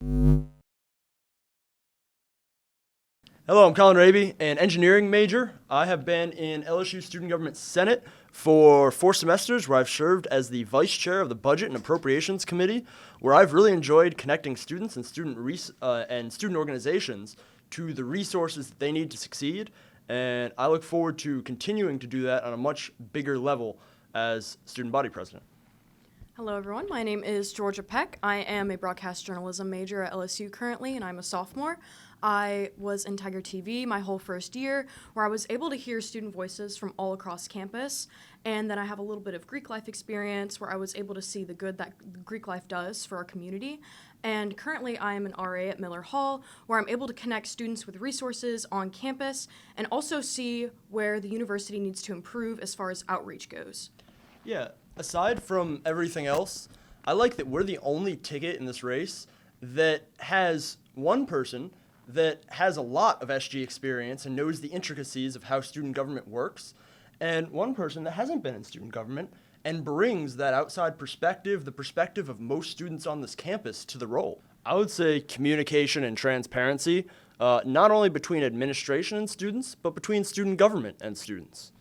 Hello, I'm Colin Raby, an engineering major. I have been in LSU Student Government Senate for 4 semesters, where I've served as the vice chair of the Budget and Appropriations Committee, where I've really enjoyed connecting students and student organizations to the resources that they need to succeed. And I look forward to continuing to do that on a much bigger level as student body president. Hello, everyone. My name is Georgia Peck. I am a broadcast journalism major at LSU currently, and I'm a sophomore. I was in Tiger TV my whole first year, where I was able to hear student voices from all across campus. And then I have a little bit of Greek life experience, where I was able to see the good that Greek life does for our community. And currently, I am an RA at Miller Hall, where I'm able to connect students with resources on campus and also see where the university needs to improve as far as outreach goes. Yeah, aside from everything else, I like that we're the only ticket in this race that has one person that has a lot of SG experience and knows the intricacies of how student government works, and one person that hasn't been in student government and brings that outside perspective, the perspective of most students on this campus, to the role. I would say communication and transparency, not only between administration and students, but between student government and students.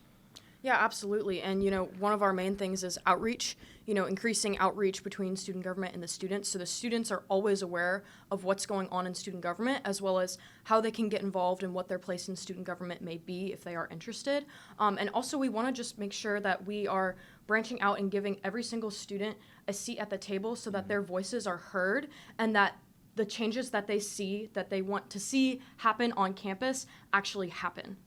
Yeah, absolutely. And, one of our main things is outreach, increasing outreach between student government and the students. So the students are always aware of what's going on in student government, as well as how they can get involved and what their place in student government may be if they are interested. And also, we want to just make sure that we are branching out and giving every single student a seat at the table so that their voices are heard and that the changes that they see, that they want to see happen on campus, actually happen.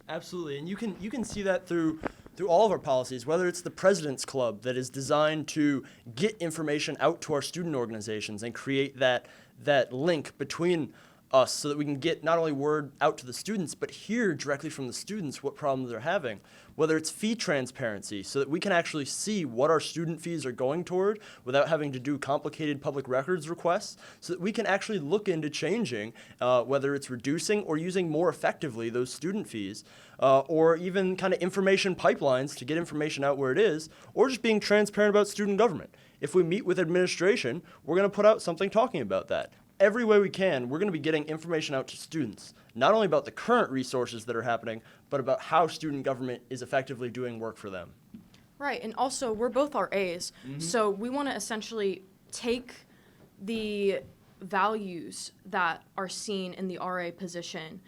Absolutely, and you can see that through all of our policies, whether it's the President's Club that is designed to get information out to our student organizations and create that link between us so that we can get not only word out to the students, but hear directly from the students what problems they're having. Whether it's fee transparency, so that we can actually see what our student fees are going toward without having to do complicated public records requests, so that we can actually look into changing, whether it's reducing or using more effectively those student fees, or even kind of information pipelines to get information out where it is, or just being transparent about student government. If we meet with administration, we're going to put out something talking about that. Every way we can, we're going to be getting information out to students, not only about the current resources that are happening, but about how student government is effectively doing work for them. Right, and also we're both RAs, so we want to essentially take the values that are seen in the RA position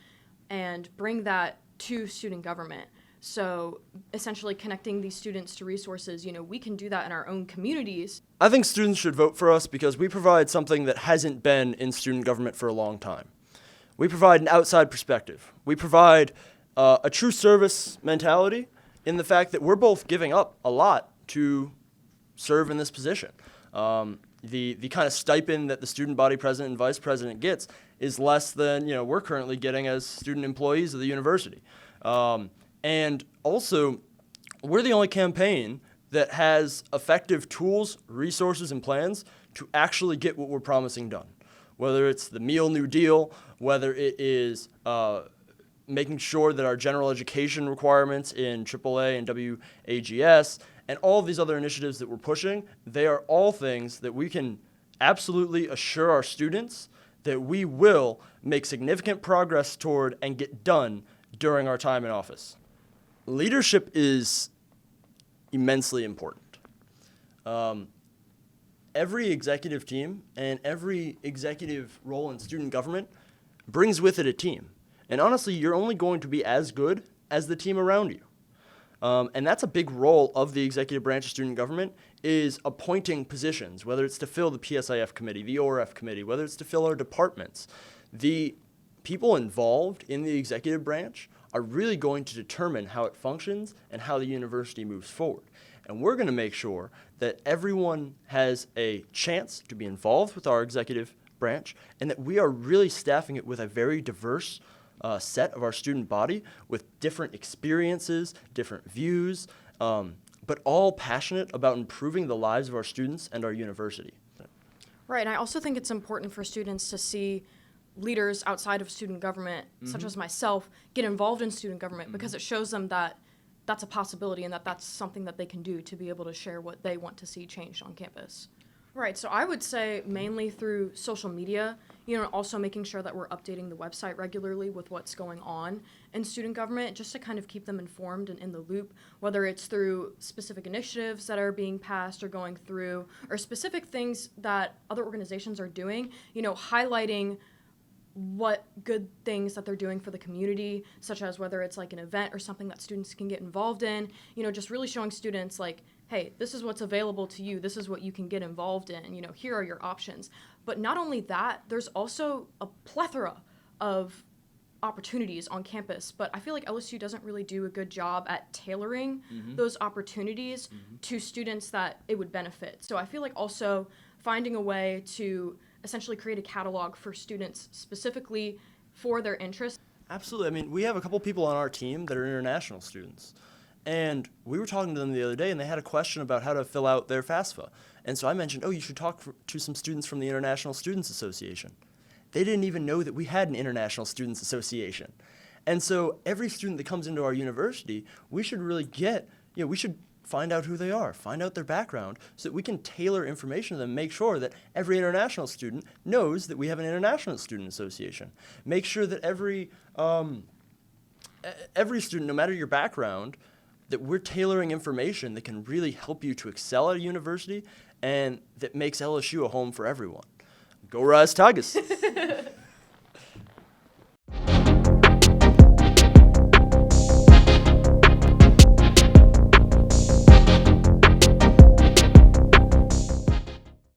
and bring that to student government. So essentially connecting these students to resources, we can do that in our own communities. I think students should vote for us because we provide something that hasn't been in student government for a long time. We provide an outside perspective. We provide a true service mentality in the fact that we're both giving up a lot to serve in this position. The kind of stipend that the student body president and vice president gets is less than we're currently getting as student employees of the university. And also, we're the only campaign that has effective tools, resources, and plans to actually get what we're promising done. Whether it's the Meal New Deal, whether it is making sure that our general education requirements in AAA and WAGS, and all of these other initiatives that we're pushing, they are all things that we can absolutely assure our students that we will make significant progress toward and get done during our time in office. Leadership is immensely important. Every executive team and every executive role in student government brings with it a team. And honestly, you're only going to be as good as the team around you. And that's a big role of the executive branch of student government, is appointing positions, whether it's to fill the PSIF committee, the ORF committee, whether it's to fill our departments. The people involved in the executive branch are really going to determine how it functions and how the university moves forward. And we're going to make sure that everyone has a chance to be involved with our executive branch and that we are really staffing it with a very diverse set of our student body with different experiences, different views, but all passionate about improving the lives of our students and our university. Right, and I also think it's important for students to see leaders outside of student government, such as myself, get involved in student government because it shows them that that's a possibility and that that's something that they can do to be able to share what they want to see changed on campus. Right, so I would say mainly through social media, also making sure that we're updating the website regularly with what's going on in student government, just to kind of keep them informed and in the loop, whether it's through specific initiatives that are being passed or going through, or specific things that other organizations are doing, highlighting what good things that they're doing for the community, such as whether it's like an event or something that students can get involved in, just really showing students like, hey, this is what's available to you, this is what you can get involved in, here are your options. But not only that, there's also a plethora of opportunities on campus, but I feel like LSU doesn't really do a good job at tailoring those opportunities to students that it would benefit. So I feel like also finding a way to essentially create a catalog for students specifically for their interests. Absolutely. I mean, we have a couple people on our team that are international students. And we were talking to them the other day, and they had a question about how to fill out their FAFSA. And so I mentioned, you should talk to some students from the International Students Association. They didn't even know that we had an International Students Association. And so every student that comes into our university, we should really we should find out who they are, find out their background, so that we can tailor information to them, make sure that every international student knows that we have an International Student Association. Make sure that every student, no matter your background, that we're tailoring information that can really help you to excel at a university and that makes LSU a home for everyone. Go Rise Tigers!